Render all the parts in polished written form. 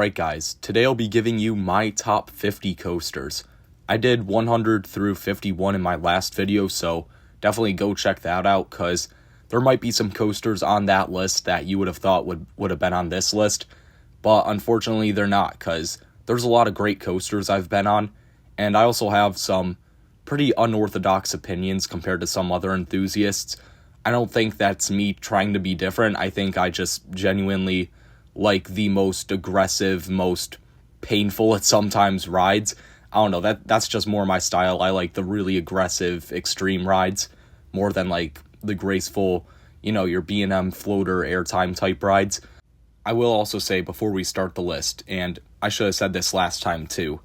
Alright guys, today I'll be giving you my top 50 coasters. I did 100 through 51 in my last video, so definitely go check that out, because there might be some coasters on that list that you would have thought would have been on this list, but unfortunately they're not, because there's a lot of great coasters I've been on, and I also have some pretty unorthodox opinions compared to some other enthusiasts. I don't think that's me trying to be different. I think I just genuinely like the most aggressive, most painful at sometimes rides. I don't know, that's just more my style. I like the really aggressive, extreme rides more than like the graceful, your B&M floater airtime type rides. I will also say before we start the list, and I should have said this last time too,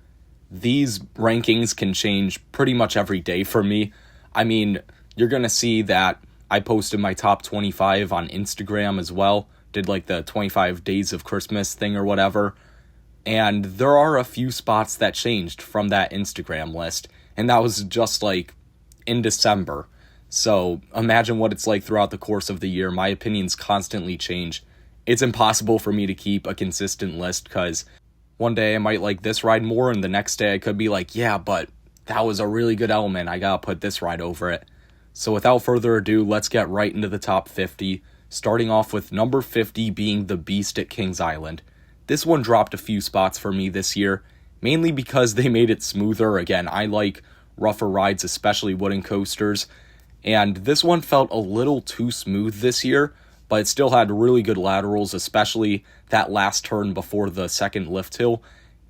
these rankings can change pretty much every day for me. I mean, you're going to see that I posted my top 25 on Instagram as well. Did like the 25 days of Christmas thing or whatever. And there are a few spots that changed from that Instagram list. And that was just like in December. So imagine what it's like throughout the course of the year. My opinions constantly change. It's impossible for me to keep a consistent list, because one day I might like this ride more, and the next day I could be like, yeah, but that was a really good element. I gotta put this ride over it. So without further ado, let's get right into the top 50. Starting off with number 50 being the Beast at Kings Island. This one dropped a few spots for me this year, mainly because they made it smoother. Again, I like rougher rides, especially wooden coasters, and this one felt a little too smooth this year, but it still had really good laterals, especially that last turn before the second lift hill,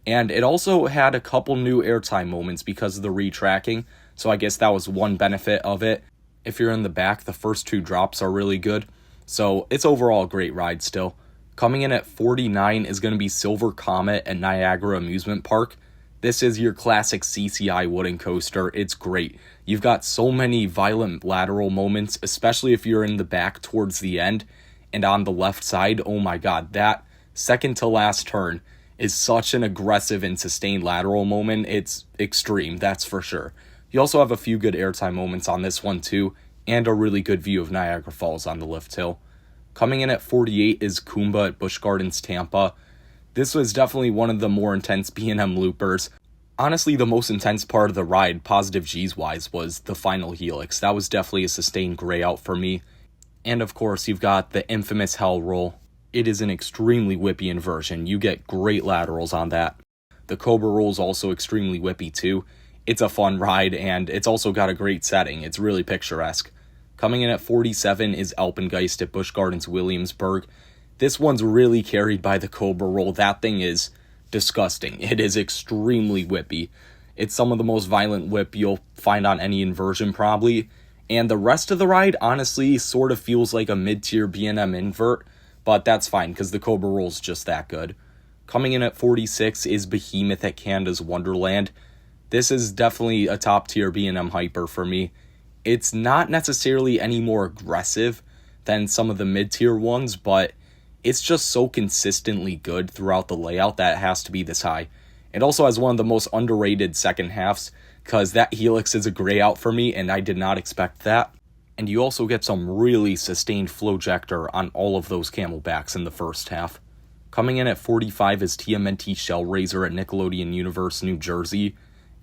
and it also had a couple new airtime moments because of the retracking, so I guess that was one benefit of it. If you're in the back, the first two drops are really good. So it's overall a great ride still. Coming in at 49 is going to be Silver Comet at Niagara Amusement Park. This is your classic CCI wooden coaster. It's great. You've got so many violent lateral moments, especially if you're in the back towards the end. And on the left side, oh my god, that second to last turn is such an aggressive and sustained lateral moment. It's extreme, that's for sure. You also have a few good airtime moments on this one too, and a really good view of Niagara Falls on the lift hill. Coming in at 48 is Kumba at Busch Gardens Tampa. This was definitely one of the more intense B&M loopers. Honestly, the most intense part of the ride, positive G's wise, was the final helix. That was definitely a sustained gray out for me. And of course, you've got the infamous Hell Roll. It is an extremely whippy inversion. You get great laterals on that. The Cobra Roll is also extremely whippy too. It's a fun ride, and it's also got a great setting. It's really picturesque. Coming in at 47 is Alpengeist at Busch Gardens Williamsburg. This one's really carried by the Cobra Roll. That thing is disgusting. It is extremely whippy. It's some of the most violent whip you'll find on any inversion probably. And the rest of the ride, honestly, sort of feels like a mid-tier B&M invert, but that's fine because the Cobra Roll's just that good. Coming in at 46 is Behemoth at Canada's Wonderland. This is definitely a top-tier B&M hyper for me. It's not necessarily any more aggressive than some of the mid-tier ones, but it's just so consistently good throughout the layout that it has to be this high. It also has one of the most underrated second halves, because that helix is a gray out for me, and I did not expect that. And you also get some really sustained flowjector on all of those camelbacks in the first half. Coming in at 45 is TMNT Shellraiser at Nickelodeon Universe, New Jersey.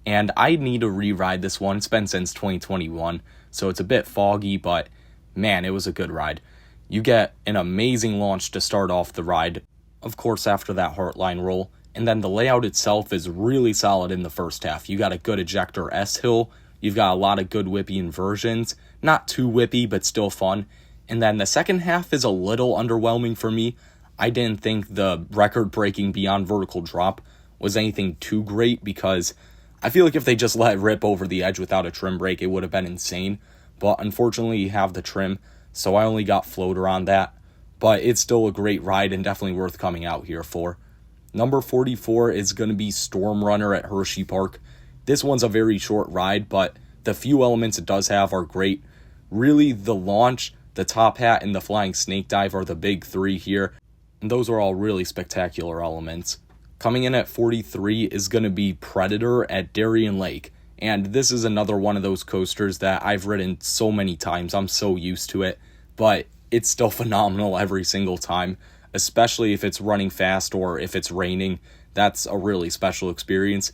And I need to re-ride this one. It's been since 2021, so it's a bit foggy, but man, it was a good ride. You get an amazing launch to start off the ride, of course after that Heartline roll, and then the layout itself is really solid in the first half. You got a good ejector S-hill, you've got a lot of good whippy inversions, not too whippy, but still fun. And then the second half is a little underwhelming for me. I didn't think the record-breaking Beyond Vertical Drop was anything too great, because I feel like if they just let it rip over the edge without a trim brake, it would have been insane. But unfortunately, you have the trim, so I only got floater on that. But it's still a great ride and definitely worth coming out here for. Number 44 is going to be Storm Runner at Hershey Park. This one's a very short ride, but the few elements it does have are great. Really, the launch, the top hat, and the flying snake dive are the big three here. And those are all really spectacular elements. Coming in at 43 is going to be Predator at Darien Lake. And this is another one of those coasters that I've ridden so many times. I'm so used to it. But it's still phenomenal every single time. especially if it's running fast or if it's raining. That's a really special experience.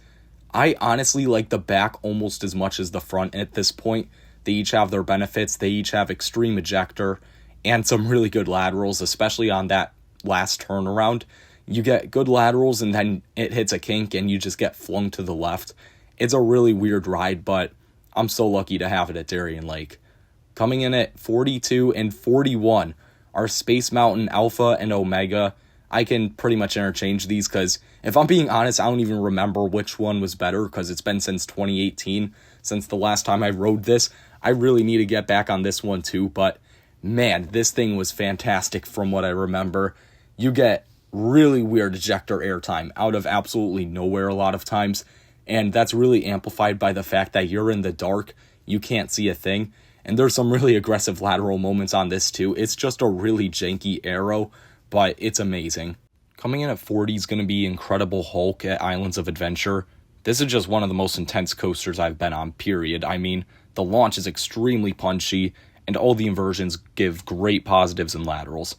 I honestly like the back almost as much as the front at this point. They each have their benefits. They each have extreme ejector and some really good laterals, especially on that last turnaround. You get good laterals and then it hits a kink and you just get flung to the left. It's a really weird ride, but I'm so lucky to have it at Darien Lake. Coming in at 42 and 41 are Space Mountain Alpha and Omega. I can pretty much interchange these because if I'm being honest, I don't even remember which one was better because it's been since 2018, since the last time I rode this. I really need to get back on this one too, but man, this thing was fantastic from what I remember. You get really weird ejector airtime out of absolutely nowhere a lot of times, and that's really amplified by the fact that you're in the dark, you can't see a thing, and there's some really aggressive lateral moments on this too. It's just a really janky aero, but it's amazing. Coming in at 40 is going to be Incredible Hulk at Islands of Adventure. This is just one of the most intense coasters I've been on, period. I mean, the launch is extremely punchy, and all the inversions give great positives and laterals.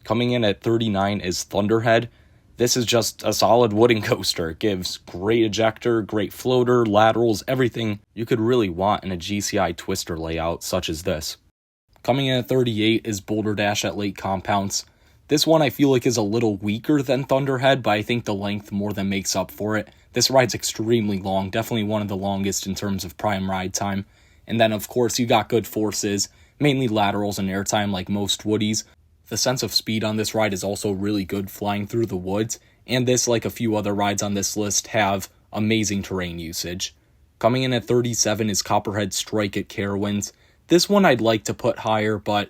Coming in at 39 is Thunderhead. This is just a solid wooden coaster. It gives great ejector, great floater, laterals, everything you could really want in a GCI twister layout such as this. Coming in at 38 is Boulder Dash at Lake Compounce. This one I feel like is a little weaker than Thunderhead, but I think the length more than makes up for it. This ride's extremely long, definitely one of the longest in terms of prime ride time. And then of course you got good forces, mainly laterals and airtime like most woodies. The sense of speed on this ride is also really good flying through the woods, and this, like a few other rides on this list, have amazing terrain usage. Coming in at 37 is Copperhead Strike at Carowinds. This one I'd like to put higher, but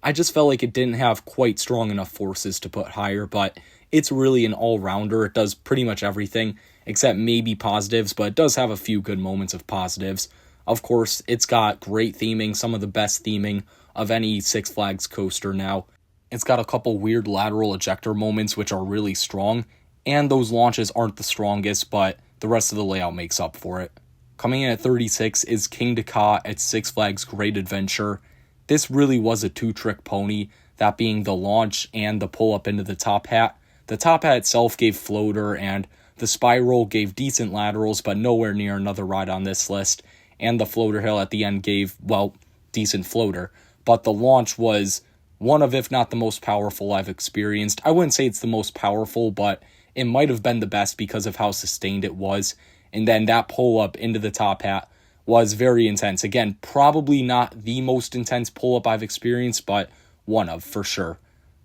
I just felt like it didn't have quite strong enough forces to put higher, but it's really an all-rounder. It does pretty much everything, except maybe positives, but it does have a few good moments of positives. Of course, it's got great theming, some of the best theming of any Six Flags coaster now. It's got a couple weird lateral ejector moments which are really strong, and those launches aren't the strongest, but the rest of the layout makes up for it. Coming in at 36 is King Dakar at Six Flags Great Adventure. This really was a two-trick pony, that being the launch and the pull-up into the top hat. The top hat itself gave floater, and the spiral gave decent laterals, but nowhere near another ride on this list, and the floater hill at the end gave, well, decent floater. But the launch was one of, if not the most powerful I've experienced. I wouldn't say it's the most powerful, but it might have been the best because of how sustained it was. And then that pull-up into the top hat was very intense. Again, probably not the most intense pull-up I've experienced, but one of, for sure.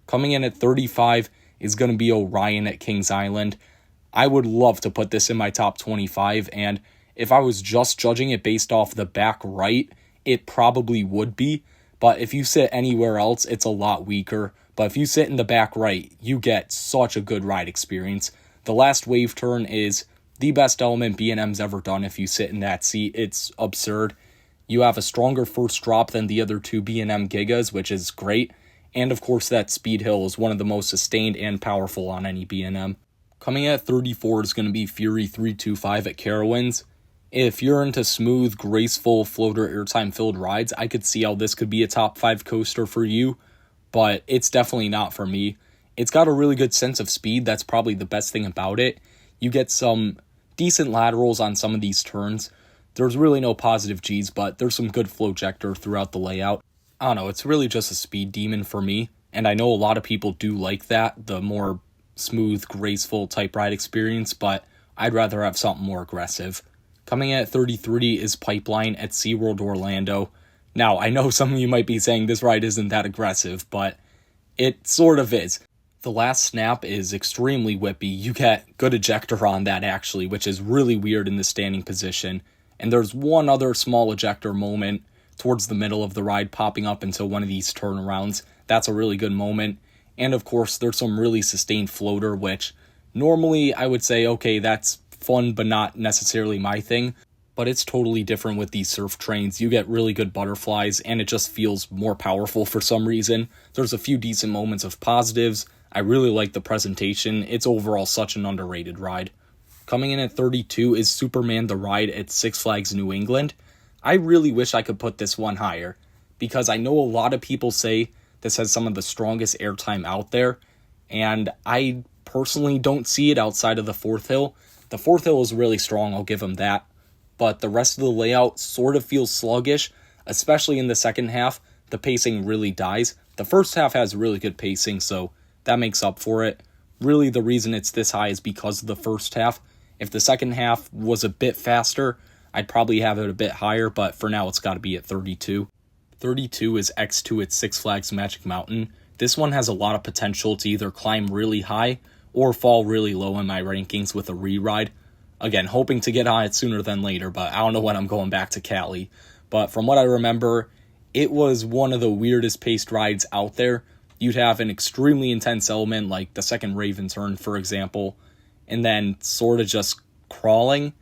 Coming in at 35 is going to be Orion at Kings Island. I would love to put this in my top 25, and if I was just judging it based off the back right, it probably would be. But if you sit anywhere else, it's a lot weaker. But if you sit in the back right, you get such a good ride experience. The last wave turn is the best element B&M's ever done if you sit in that seat. It's absurd. You have a stronger first drop than the other two B&M Gigas, which is great. And of course, that speed hill is one of the most sustained and powerful on any B&M. Coming at 34 is going to be Fury 325 at Carowinds. If you're into smooth, graceful, floater, airtime-filled rides, I could see how this could be a top 5 coaster for you, but it's definitely not for me. It's got a really good sense of speed. That's probably the best thing about it. You get some decent laterals on some of these turns. There's really no positive Gs, but there's some good flow ejector throughout the layout. I don't know, it's really just a speed demon for me, and I know a lot of people do like that, the more smooth, graceful type ride experience, but I'd rather have something more aggressive. Coming at 33 is Pipeline at SeaWorld Orlando. Now, I know some of you might be saying this ride isn't that aggressive, but it sort of is. The last snap is extremely whippy. You get good ejector on that, actually, which is really weird in the standing position. And there's one other small ejector moment towards the middle of the ride popping up into one of these turnarounds. That's a really good moment. And of course, there's some really sustained floater, which normally I would say, okay, that's fun, but not necessarily my thing. But it's totally different with these surf trains. You get really good butterflies, and it just feels more powerful for some reason. There's a few decent moments of positives. I really like the presentation. It's overall such an underrated ride. Coming in at 32 is Superman the Ride at Six Flags New England. I really wish I could put this one higher, because I know a lot of people say this has some of the strongest airtime out there, and I personally don't see it outside of the fourth hill. The fourth hill is really strong, I'll give them that, but the rest of the layout sort of feels sluggish, especially in the second half. The pacing really dies. The first half has really good pacing, so that makes up for it. Really, the reason it's this high is because of the first half. If the second half was a bit faster, I'd probably have it a bit higher, but for now it's got to be at 32. 32 is X2 at Six Flags Magic Mountain. This one has a lot of potential to either climb really high or fall really low in my rankings with a re-ride. Again, hoping to get on it sooner than later, but I don't know when I'm going back to Cali. But from what I remember, it was one of the weirdest paced rides out there. You'd have an extremely intense element like the second Raven turn, for example, and then sort of just crawling.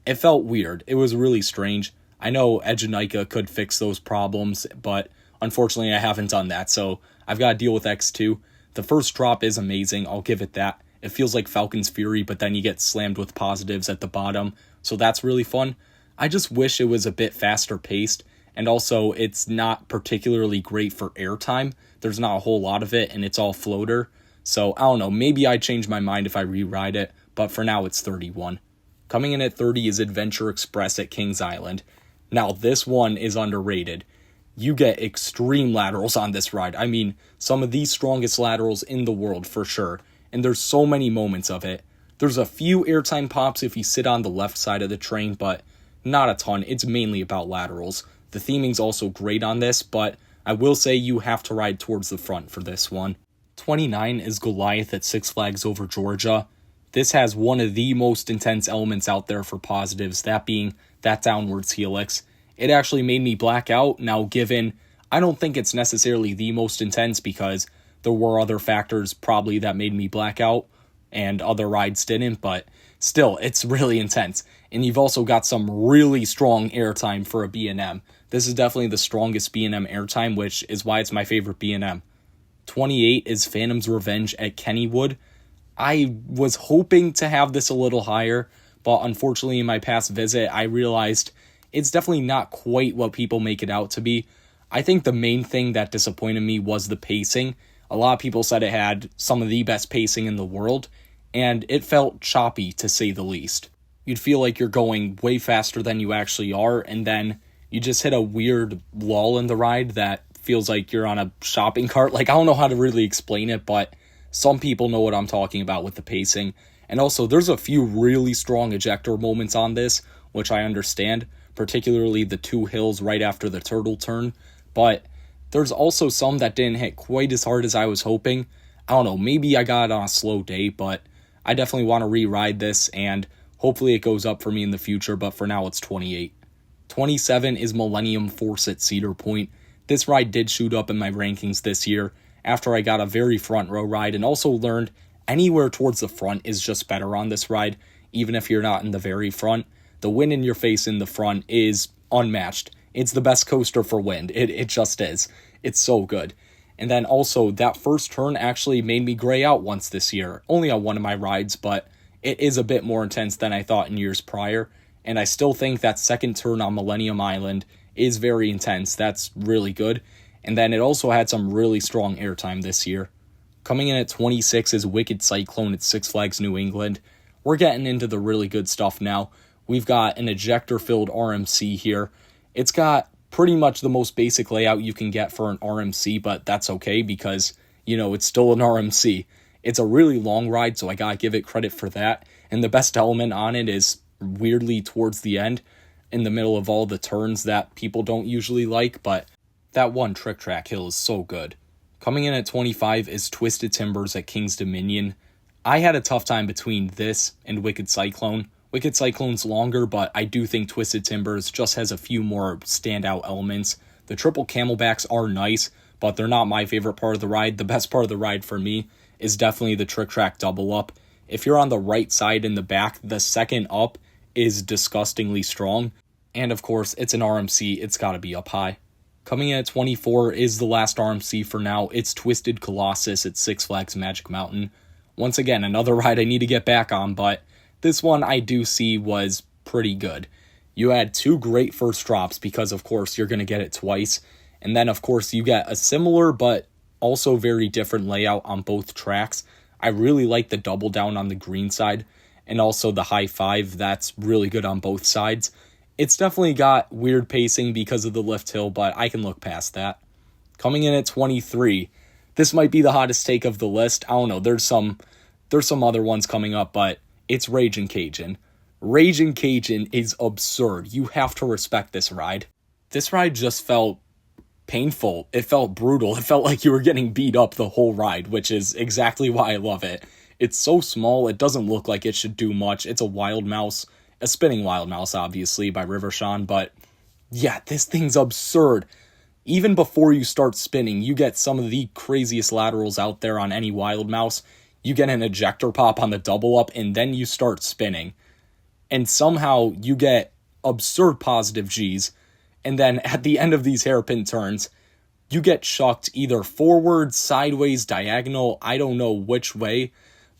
It felt weird. It was really strange. I know Edgenica could fix those problems, but unfortunately I haven't done that, so I've got to deal with X2. The first drop is amazing, I'll give it that. It feels like Falcon's Fury, but then you get slammed with positives at the bottom, so that's really fun. I just wish it was a bit faster paced, and also it's not particularly great for airtime. There's not a whole lot of it, and it's all floater. So, I don't know, maybe I'd change my mind if I rewrite it, but for now it's 31. Coming in at 30 is Adventure Express at Kings Island. Now, this one is underrated. You get extreme laterals on this ride. I mean, some of the strongest laterals in the world for sure. And there's so many moments of it. There's a few airtime pops if you sit on the left side of the train, but not a ton. It's mainly about laterals. The theming's also great on this, but I will say you have to ride towards the front for this one. 29 is Goliath at Six Flags Over Georgia. This has one of the most intense elements out there for positives, that being that downwards helix. It actually made me black out. Now, given I don't think it's necessarily the most intense because there were other factors probably that made me black out and other rides didn't, but still, it's really intense. And you've also got some really strong airtime for a B&M. This is definitely the strongest B&M airtime, which is why it's my favorite B&M. 28 is Phantom's Revenge at Kennywood. I was hoping to have this a little higher, but unfortunately in my past visit, I realized it's definitely not quite what people make it out to be. I think the main thing that disappointed me was the pacing. A lot of people said it had some of the best pacing in the world, and it felt choppy to say the least. You'd feel like you're going way faster than you actually are, and then you just hit a weird lull in the ride that feels like you're on a shopping cart. Like, I don't know how to really explain it, but some people know what I'm talking about with the pacing. And also, there's a few really strong ejector moments on this, which I understand, particularly the two hills right after the turtle turn, but there's also some that didn't hit quite as hard as I was hoping. I don't know, maybe I got it on a slow day, but I definitely want to re-ride this, and hopefully it goes up for me in the future, but for now it's 28. 27 is Millennium Force at Cedar Point. This ride did shoot up in my rankings this year after I got a very front row ride, and also learned anywhere towards the front is just better on this ride, even if you're not in the very front. The wind in your face in the front is unmatched. It's the best coaster for wind. It just is. It's so good. And then also, that first turn actually made me gray out once this year. Only on one of my rides, but it is a bit more intense than I thought in years prior. And I still think that second turn on Millennium Island is very intense. That's really good. And then it also had some really strong airtime this year. Coming in at 26 is Wicked Cyclone at Six Flags New England. We're getting into the really good stuff now. We've got an ejector-filled RMC here. It's got pretty much the most basic layout you can get for an RMC, but that's okay because, you know, it's still an RMC. It's a really long ride, so I gotta give it credit for that. And the best element on it is weirdly towards the end, in the middle of all the turns that people don't usually like, but that one trick track hill is so good. Coming in at 25 is Twisted Timbers at King's Dominion. I had a tough time between this and Wicked Cyclone. Wicked Cyclone's longer, but I do think Twisted Timbers just has a few more standout elements. The triple camelbacks are nice, but they're not my favorite part of the ride. The best part of the ride for me is definitely the trick track double up. If you're on the right side in the back, the second up is disgustingly strong. And of course, it's an RMC, it's gotta be up high. Coming in at 24 is the last RMC for now. It's Twisted Colossus at Six Flags Magic Mountain. Once again, another ride I need to get back on, but this one I do see was pretty good. You had two great first drops because, of course, you're going to get it twice. And then, of course, you get a similar but Also very different layout on both tracks. I really like the double down on the green side, and also the high five. That's really good on both sides. It's definitely got weird pacing because of the lift hill, but I can look past that. Coming in at 23, this might be the hottest take of the list. I don't know, there's some other ones coming up, but it's Ragin' Cajun. Ragin' Cajun is absurd. You have to respect this ride. This ride just felt painful. It felt brutal. It felt like you were getting beat up the whole ride, which is exactly why I love it. It's so small, it doesn't look like it should do much. It's a wild mouse, a spinning wild mouse, obviously, by River Sean, but yeah, this thing's absurd. Even before you start spinning, you get some of the craziest laterals out there on any wild mouse. You get an ejector pop on the double up, and then you start spinning. And somehow you get absurd positive Gs. And then at the end of these hairpin turns, you get chucked either forward, sideways, diagonal, I don't know which way.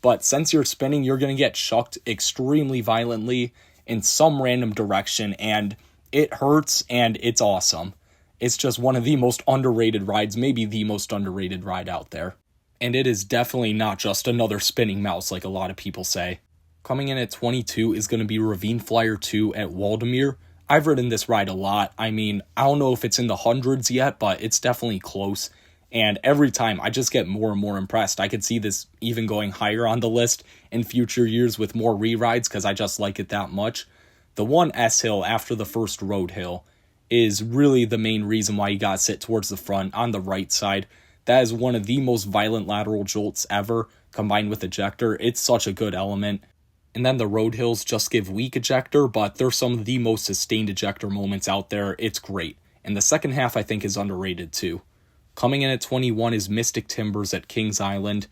But since you're spinning, you're going to get chucked extremely violently in some random direction. And it hurts, and it's awesome. It's just one of the most underrated rides, maybe the most underrated ride out there. And it is definitely not just another spinning mouse like a lot of people say. Coming in at 22 is going to be Ravine Flyer 2 at Waldameer. I've ridden this ride a lot. I mean, I don't know if it's in the hundreds yet, but it's definitely close. And every time I just get more and more impressed. I could see this even going higher on the list in future years with more re-rides because I just like it that much. The one S-hill after the first road hill is really the main reason why you gotta sit towards the front on the right side. That is one of the most violent lateral jolts ever, combined with ejector. It's such a good element. And then the road hills just give weak ejector, but they're some of the most sustained ejector moments out there. It's great. And the second half, I think, is underrated too. Coming in at 21 is Mystic Timbers at Kings Island.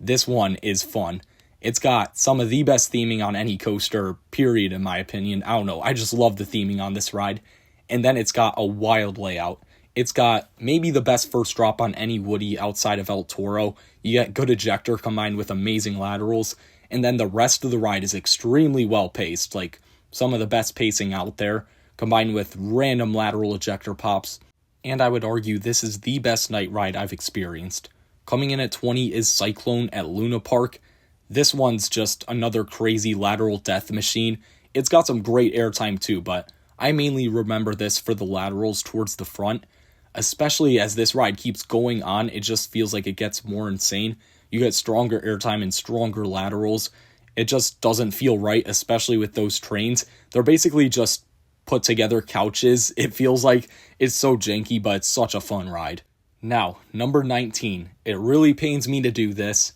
This one is fun. It's got some of the best theming on any coaster, period, in my opinion. I don't know. I just love the theming on this ride. And then it's got a wild layout. It's got maybe the best first drop on any Woody outside of El Toro. You get good ejector combined with amazing laterals. And then the rest of the ride is extremely well paced, like some of the best pacing out there, combined with random lateral ejector pops. And I would argue this is the best night ride I've experienced. Coming in at 20 is Cyclone at Luna Park. This one's just another crazy lateral death machine. It's got some great airtime too, but I mainly remember this for the laterals towards the front. Especially as this ride keeps going on, it just feels like it gets more insane. You get stronger airtime and stronger laterals. It just doesn't feel right, especially with those trains. They're basically just put together couches. It feels like it's so janky, but it's such a fun ride. Now, number 19. It really pains me to do this,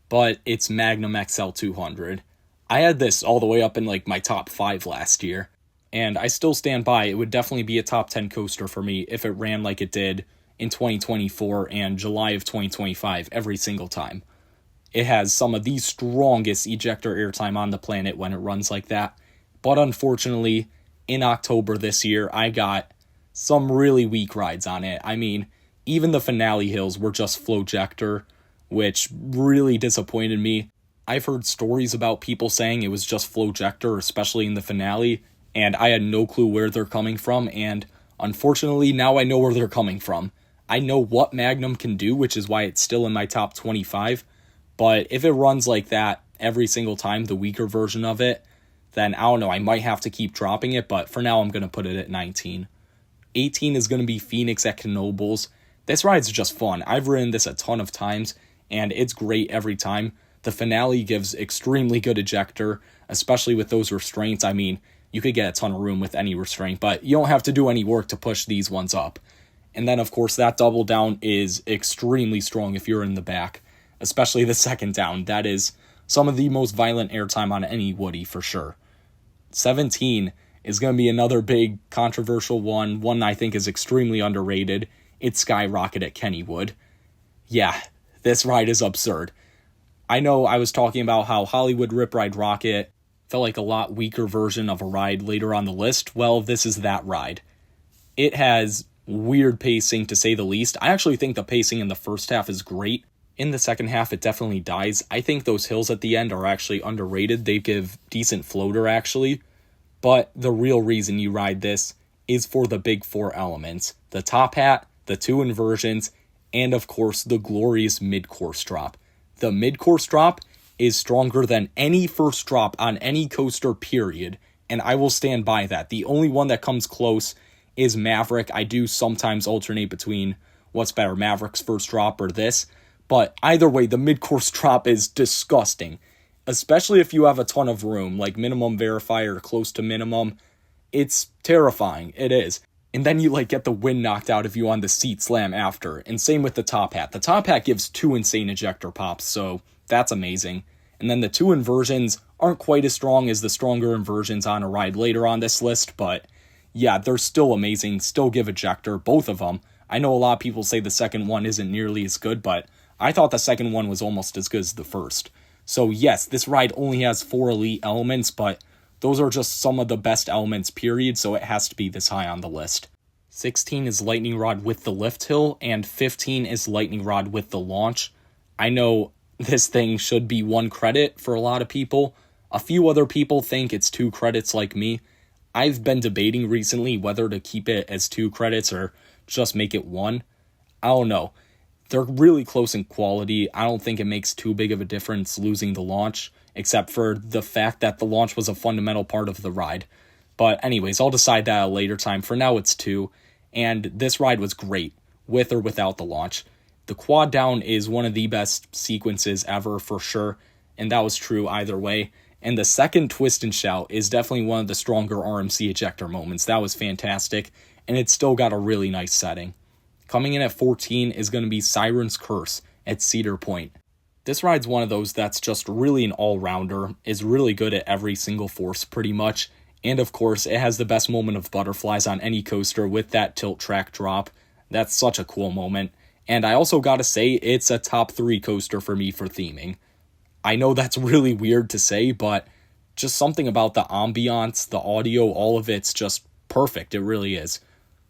but it's Magnum XL 200. I had this all the way up in like my top 5 last year, and I still stand by. It would definitely be a top 10 coaster for me if it ran like it did in 2024 and July of 2025 every single time. It has some of the strongest ejector airtime on the planet when it runs like that. But unfortunately, in October this year, I got some really weak rides on it. I mean, even the finale hills were just flowjector, which really disappointed me. I've heard stories about people saying it was just flowjector, especially in the finale, and I had no clue where they're coming from, and unfortunately, now I know where they're coming from. I know what Magnum can do, which is why it's still in my top 25, but if it runs like that every single time, the weaker version of it, then I don't know, I might have to keep dropping it, but for now I'm going to put it at 19. 18 is going to be Phoenix at Knoebels. This ride's just fun. I've ridden this a ton of times, and it's great every time. The finale gives extremely good ejector, especially with those restraints. I mean, you could get a ton of room with any restraint, but you don't have to do any work to push these ones up. And then, of course, that double down is extremely strong if you're in the back, especially the second down. That is some of the most violent airtime on any Woody for sure. 17 is going to be another big controversial one I think is extremely underrated. It's Skyrocket at Kennywood. Yeah, this ride is absurd. I know I was talking about how Hollywood Rip Ride Rocket felt like a lot weaker version of a ride later on the list. Well, this is that ride. It has weird pacing, to say the least. I actually think the pacing in the first half is great. In the second half, it definitely dies. I think those hills at the end are actually underrated. They give decent floater, actually. But the real reason you ride this is for the big 4 elements. The top hat, the 2 inversions, and of course the glorious mid-course drop. The mid-course drop is stronger than any first drop on any coaster, period, and I will stand by that. The only one that comes close is Maverick. I do sometimes alternate between what's better, Maverick's first drop or this, but either way, the mid-course drop is disgusting, especially if you have a ton of room, like minimum verifier or close to minimum. It's terrifying, it is. And then you get the wind knocked out of you on the seat slam after, and same with the top hat. The top hat gives 2 insane ejector pops, so that's amazing. And then the 2 inversions aren't quite as strong as the stronger inversions on a ride later on this list, but yeah, they're still amazing, still give ejector, both of them. I know a lot of people say the second one isn't nearly as good, but I thought the second one was almost as good as the first. So yes, this ride only has 4 elite elements, but those are just some of the best elements, period, so it has to be this high on the list. 16 is Lightning Rod with the lift hill, and 15 is Lightning Rod with the launch. I know this thing should be 1 credit for a lot of people. A few other people think it's 2 credits like me. I've been debating recently whether to keep it as 2 credits or just make it 1. I don't know. They're really close in quality. I don't think it makes too big of a difference losing the launch, except for the fact that the launch was a fundamental part of the ride. But anyways, I'll decide that at a later time. For now, it's 2. And this ride was great, with or without the launch. The quad down is one of the best sequences ever, for sure. And that was true either way. And the second twist and shout is definitely one of the stronger RMC ejector moments. That was fantastic. And it's still got a really nice setting. Coming in at 14 is going to be Siren's Curse at Cedar Point. This ride's one of those that's just really an all-rounder, is really good at every single force pretty much, and of course it has the best moment of butterflies on any coaster with that tilt track drop. That's such a cool moment, and I also gotta say it's a top 3 coaster for me for theming. I know that's really weird to say, but just something about the ambiance, the audio, all of it's just perfect, it really is.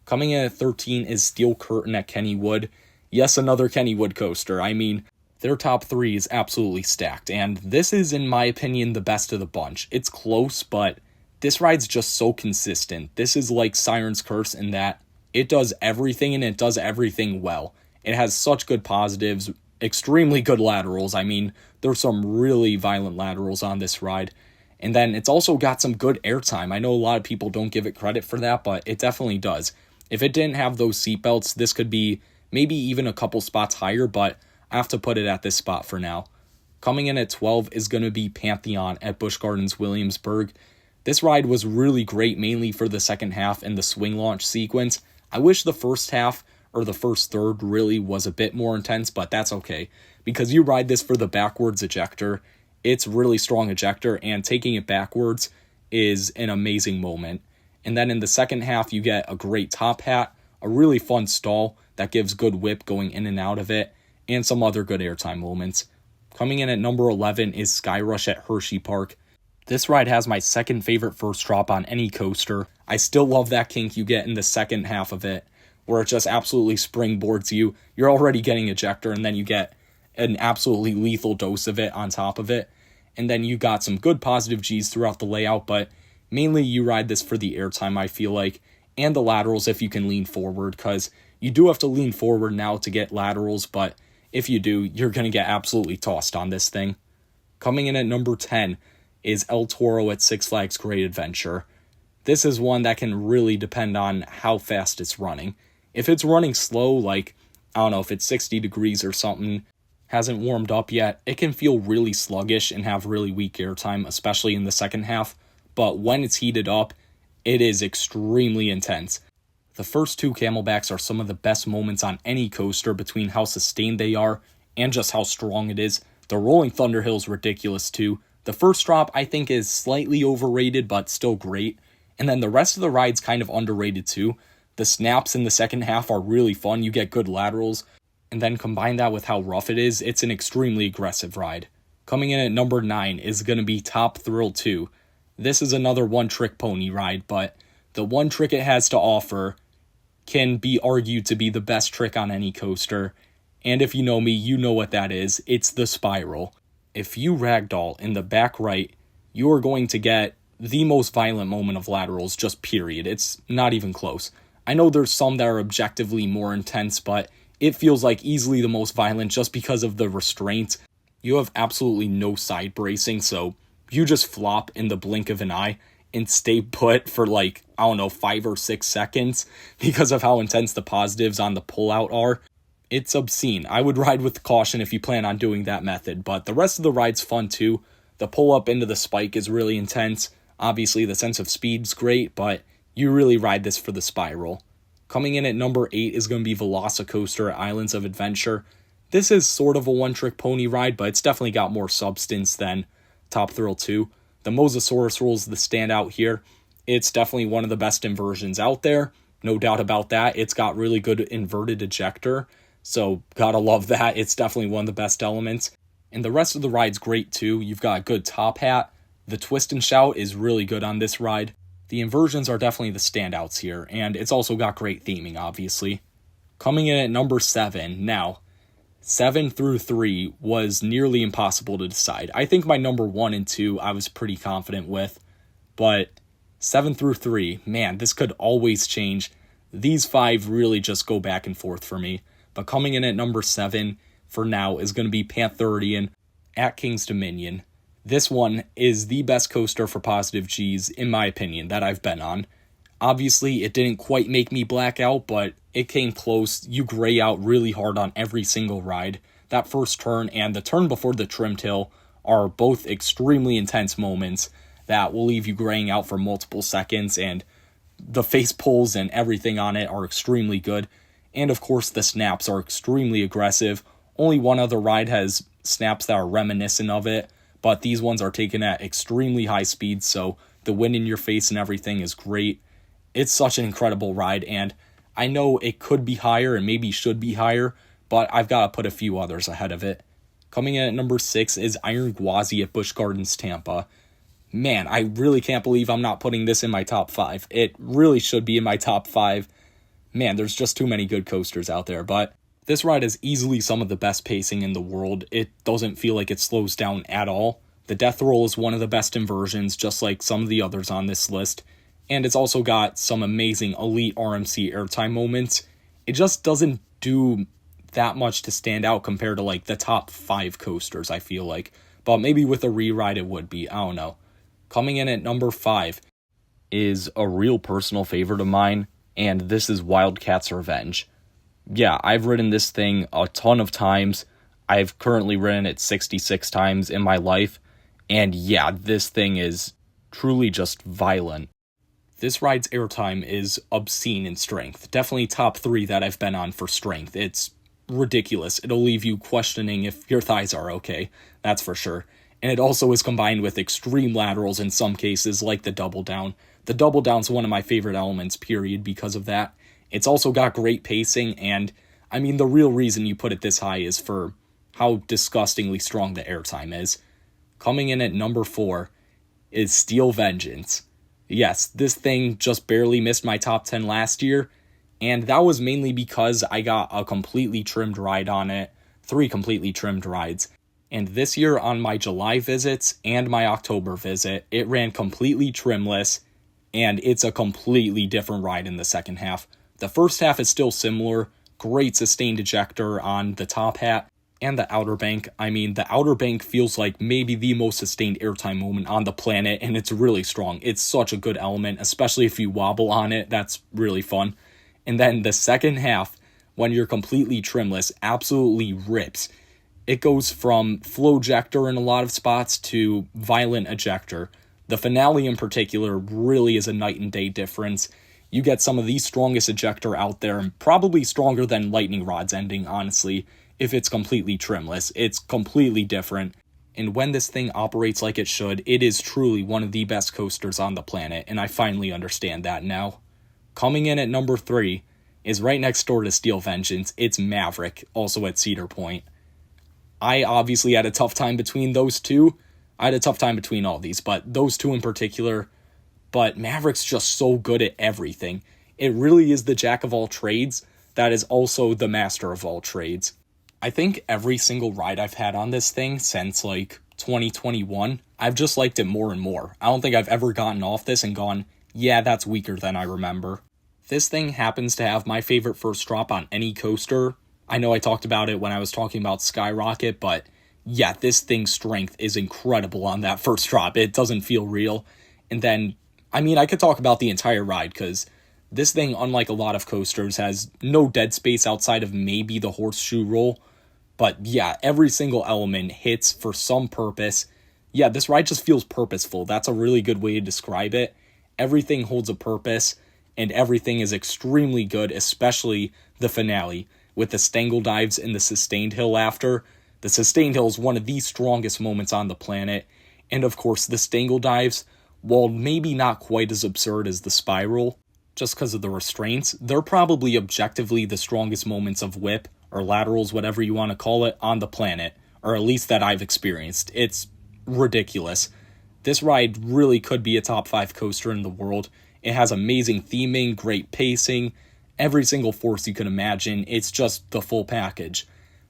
Coming in at 13 is Steel Curtain at Kennywood. Yes, another Kennywood coaster. I mean, their top 3 is absolutely stacked, and this is, in my opinion, the best of the bunch. It's close, but this ride's just so consistent. This is like Siren's Curse in that it does everything, and it does everything well. It has such good positives, extremely good laterals. I mean, there's some really violent laterals on this ride. And then it's also got some good airtime. I know a lot of people don't give it credit for that, but it definitely does. If it didn't have those seatbelts, this could be maybe even a couple spots higher, but I have to put it at this spot for now. Coming in at 12 is going to be Pantheon at Busch Gardens Williamsburg. This ride was really great, mainly for the second half and the swing launch sequence. I wish the first half or the first third really was a bit more intense, but that's okay, because you ride this for the backwards ejector. It's really strong ejector, and taking it backwards is an amazing moment. And then in the second half, you get a great top hat, a really fun stall that gives good whip going in and out of it, and some other good airtime moments. Coming in at number 11 is Skyrush at Hershey Park. This ride has my second favorite first drop on any coaster. I still love that kink you get in the second half of it, where it just absolutely springboards you. You're already getting ejector, and then you get an absolutely lethal dose of it on top of it. And then you got some good positive G's throughout the layout, but mainly you ride this for the airtime, I feel like, and the laterals if you can lean forward, because you do have to lean forward now to get laterals, but if you do, you're going to get absolutely tossed on this thing. Coming in at number 10 is El Toro at Six Flags Great Adventure. This is one that can really depend on how fast it's running. If it's running slow, like, I don't know, if it's 60 degrees or something, hasn't warmed up yet, it can feel really sluggish and have really weak airtime, especially in the second half. But when it's heated up, it is extremely intense. The first 2 camelbacks are some of the best moments on any coaster between how sustained they are and just how strong it is. The Rolling Thunder Hill's ridiculous too. The first drop I think is slightly overrated but still great. And then the rest of the ride's kind of underrated too. The snaps in the second half are really fun. You get good laterals. And then combine that with how rough it is, it's an extremely aggressive ride. Coming in at number 9 is going to be Top Thrill 2. This is another one-trick pony ride, but the one trick it has to offer can be argued to be the best trick on any coaster. And if you know me, you know what that is. It's the spiral. If you ragdoll in the back right, you are going to get the most violent moment of laterals, just period. It's not even close. I know there's some that are objectively more intense, but it feels like easily the most violent just because of the restraint. You have absolutely no side bracing, so you just flop in the blink of an eye and stay put for like, I don't know, 5 or 6 seconds because of how intense the positives on the pullout are. It's obscene. I would ride with caution if you plan on doing that method, but the rest of the ride's fun too. The pull up into the spike is really intense. Obviously, the sense of speed's great, but you really ride this for the spiral. Coming in at number 8 is going to be Velocicoaster at Islands of Adventure. This is sort of a one-trick pony ride, but it's definitely got more substance than Top Thrill 2. The Mosasaurus roll is the standout here. It's definitely one of the best inversions out there. No doubt about that. It's got really good inverted ejector, so gotta love that. It's definitely one of the best elements. And the rest of the ride's great too. You've got a good top hat. The twist and shout is really good on this ride. The inversions are definitely the standouts here, and it's also got great theming, obviously. Coming in at number 7, now, 7 through 3 was nearly impossible to decide. I think my number 1 and 2 I was pretty confident with, but 7 through 3, man, this could always change. These 5 really just go back and forth for me. But coming in at number 7 for now is going to be Pantherian at King's Dominion. This one is the best coaster for positive G's, in my opinion, that I've been on. Obviously, it didn't quite make me black out, but it came close. You gray out really hard on every single ride. That first turn and the turn before the trimmed hill are both extremely intense moments that will leave you graying out for multiple seconds, and the face pulls and everything on it are extremely good. And of course, the snaps are extremely aggressive. Only one other ride has snaps that are reminiscent of it, but these ones are taken at extremely high speeds, so the wind in your face and everything is great. It's such an incredible ride, and I know it could be higher and maybe should be higher, but I've got to put a few others ahead of it. Coming in at number 6 is Iron Gwazi at Busch Gardens Tampa. Man, I really can't believe I'm not putting this in my top 5. It really should be in my top 5. Man, there's just too many good coasters out there, but this ride is easily some of the best pacing in the world. It doesn't feel like it slows down at all. The death roll is one of the best inversions, just like some of the others on this list. And it's also got some amazing elite RMC airtime moments. It just doesn't do that much to stand out compared to like the top 5 coasters, I feel like. But maybe with a re-ride it would be, I don't know. Coming in at number 5 is a real personal favorite of mine, and this is Wildcats Revenge. Yeah, I've ridden this thing a ton of times. I've currently ridden it 66 times in my life. And yeah, this thing is truly just violent. This ride's airtime is obscene in strength. Definitely top 3 that I've been on for strength. It's ridiculous. It'll leave you questioning if your thighs are okay. That's for sure. And it also is combined with extreme laterals in some cases, like the double down. The double down's one of my favorite elements, period, because of that. It's also got great pacing, and I mean, the real reason you put it this high is for how disgustingly strong the airtime is. Coming in at number 4 is Steel Vengeance. Yes, this thing just barely missed my top 10 last year, and that was mainly because I got a completely trimmed ride on it, 3 completely trimmed rides. And this year on my July visits and my October visit, it ran completely trimless, and it's a completely different ride in the second half. The first half is still similar, great sustained ejector on the top hat and the outer bank. I mean, the outer bank feels like maybe the most sustained airtime moment on the planet, and it's really strong. It's such a good element, especially if you wobble on it. That's really fun. And then the second half, when you're completely trimless, absolutely rips. It goes from flow ejector in a lot of spots to violent ejector. The finale in particular really is a night and day difference. You get some of the strongest ejector out there, and probably stronger than Lightning Rod's ending, honestly, if it's completely trimless. It's completely different. And when this thing operates like it should, it is truly one of the best coasters on the planet, and I finally understand that now. Coming in at number 3 is right next door to Steel Vengeance. It's Maverick, also at Cedar Point. I obviously had a tough time between those two. I had a tough time between all these, but those two in particular. But Maverick's just so good at everything. It really is the jack of all trades that is also the master of all trades. I think every single ride I've had on this thing since like 2021, I've just liked it more and more. I don't think I've ever gotten off this and gone, yeah, that's weaker than I remember. This thing happens to have my favorite first drop on any coaster I know I talked about it when I was talking about Skyrocket, but yeah, this thing's strength is incredible on that first drop. It doesn't feel real. And then, I mean, I could talk about the entire ride, because this thing, unlike a lot of coasters, has no dead space outside of maybe the horseshoe roll. But yeah, every single element hits for some purpose. Yeah, this ride just feels purposeful. That's a really good way to describe it. Everything holds a purpose, and everything is extremely good, especially the finale, with the Stangle dives and the sustained hill after. The sustained hill is one of the strongest moments on the planet, and of course the Stangle dives, while maybe not quite as absurd as the spiral, just because of the restraints, they're probably objectively the strongest moments of whip, or laterals, whatever you want to call it, on the planet, or at least that I've experienced. It's ridiculous. This ride really could be a top 5 coaster in the world. It has amazing theming, great pacing, every single force you can imagine. It's just the full package.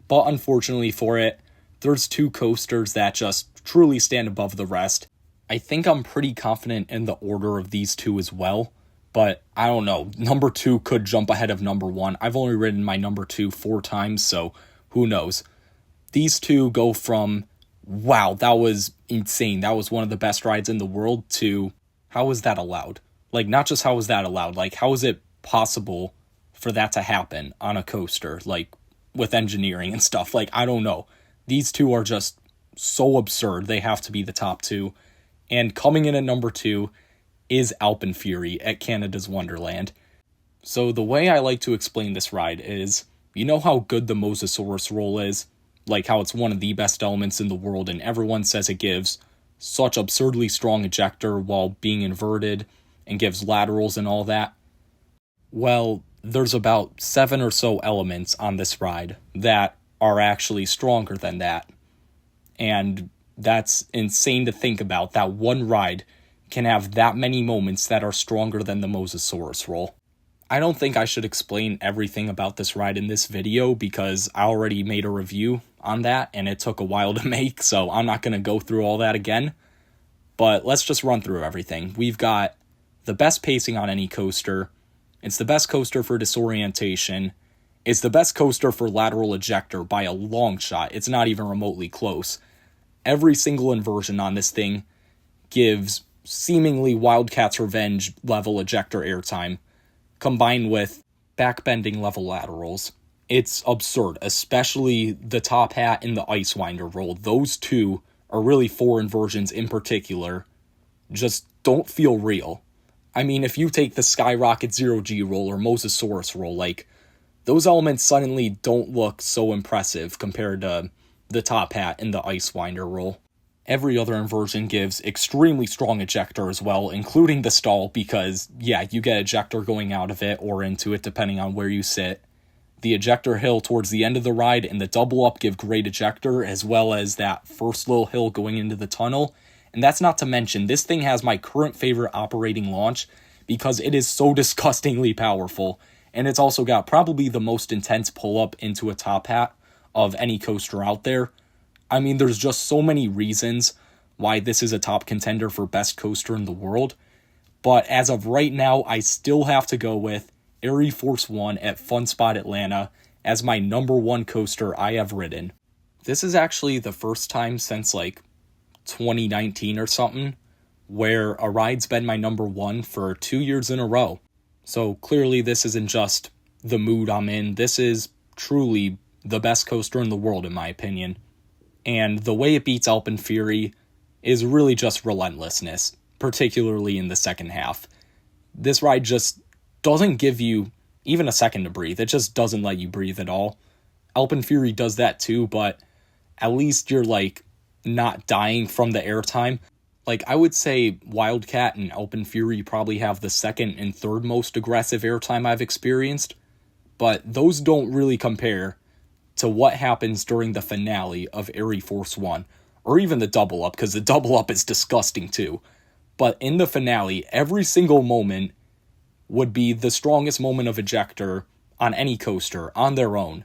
But unfortunately for it, there's 2 coasters that just truly stand above the rest. I think I'm pretty confident in the order of these 2 as well, but I don't know. Number 2 could jump ahead of number 1. I've only ridden my number 2 4 times, so who knows. These 2 go from, wow, that was insane, that was one of the best rides in the world, to, how is that allowed? Like, not just how is that allowed, like, how is it possible for that to happen on a coaster, like, with engineering and stuff? Like, I don't know. These 2 are just so absurd. They have to be the top 2. And coming in at number 2 is Alpen Fury at Canada's Wonderland. So the way I like to explain this ride is, you know how good the Mosasaurus roll is? Like how it's one of the best elements in the world, and everyone says it gives such absurdly strong ejector while being inverted and gives laterals and all that? Well, there's about 7 or so elements on this ride that are actually stronger than that. And that's insane to think about, that one ride can have that many moments that are stronger than the Mosasaurus roll. I don't think I should explain everything about this ride in this video, because I already made a review on that and it took a while to make, so I'm not going to go through all that again. But let's just run through everything. We've got the best pacing on any coaster. It's the best coaster for disorientation. It's the best coaster for lateral ejector by a long shot. It's not even remotely close. Every single inversion on this thing gives seemingly Wildcat's Revenge level ejector airtime, combined with backbending level laterals. It's absurd, especially the top hat and the Ice Winder roll. Those 2, or really 4 inversions in particular, just don't feel real. I mean, if you take the Skyrocket 0G roll or Mosasaurus roll, like, those elements suddenly don't look so impressive compared to the top hat and the Ice Winder roll. Every other inversion gives extremely strong ejector as well, including the stall, because, yeah, you get ejector going out of it or into it depending on where you sit. The ejector hill towards the end of the ride and the double up give great ejector, as well as that first little hill going into the tunnel. And that's not to mention, this thing has my current favorite operating launch because it is so disgustingly powerful. And it's also got probably the most intense pull-up into a top hat of any coaster out there. I mean, there's just so many reasons why this is a top contender for best coaster in the world. But as of right now, I still have to go with Air Force One at Fun Spot Atlanta as my number 1 coaster I have ridden. This is actually the first time since like 2019 or something where a ride's been my number 1 for 2 years in a row. So clearly this isn't just the mood I'm in. This is truly the best coaster in the world, in my opinion. And the way it beats Alpen Fury is really just relentlessness, particularly in the second half. This ride just doesn't give you even a second to breathe. It just doesn't let you breathe at all. Alpen Fury does that too, but at least you're like not dying from the airtime. Like, I would say Wildcat and Alpen Fury probably have the second and third most aggressive airtime I've experienced, but those don't really compare to what happens during the finale of Air Force One, or even the double up, because the double up is disgusting too. But in the finale, every single moment would be the strongest moment of ejector on any coaster on their own.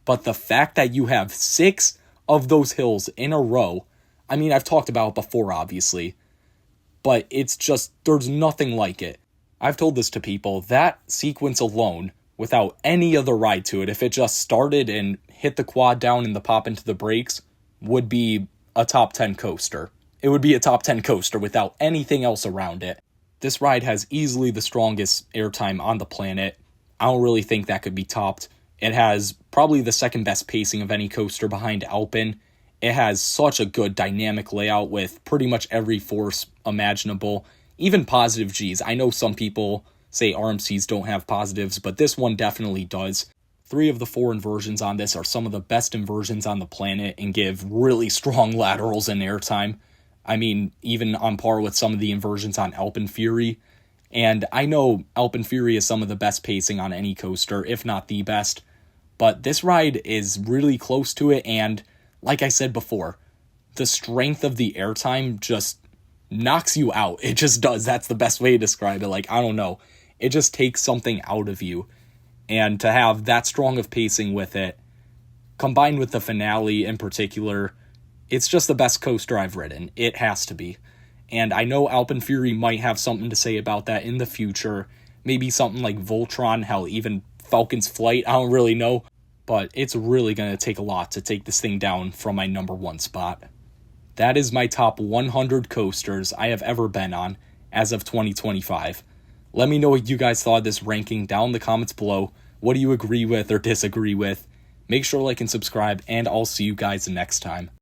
But the fact that you have 6 of those hills in a row, I mean, I've talked about it before, obviously, but it's just, there's nothing like it. I've told this to people, that sequence alone, without any other ride to it, if it just started and hit the quad down and the pop into the brakes, would be a top 10 coaster. It would be a top 10 coaster without anything else around it. This ride has easily the strongest airtime on the planet. I don't really think that could be topped. It has probably the second best pacing of any coaster behind Alpine. It has such a good dynamic layout with pretty much every force imaginable, even positive Gs. I know some people say RMCs don't have positives, but this one definitely does. 3 of the 4 inversions on this are some of the best inversions on the planet and give really strong laterals and airtime. I mean, even on par with some of the inversions on Alpine Fury. And I know Alpine Fury is some of the best pacing on any coaster, if not the best. But this ride is really close to it, and like I said before, the strength of the airtime just knocks you out. It just does. That's the best way to describe it. Like, I don't know. It just takes something out of you. And to have that strong of pacing with it, combined with the finale in particular, it's just the best coaster I've ridden. It has to be. And I know Alpine Fury might have something to say about that in the future. Maybe something like Voltron, hell, even Falcon's Flight, I don't really know. But it's really going to take a lot to take this thing down from my number 1 spot. That is my top 100 coasters I have ever been on as of 2025. Let me know what you guys thought of this ranking down in the comments below. What do you agree with or disagree with? Make sure to like and subscribe, and I'll see you guys next time.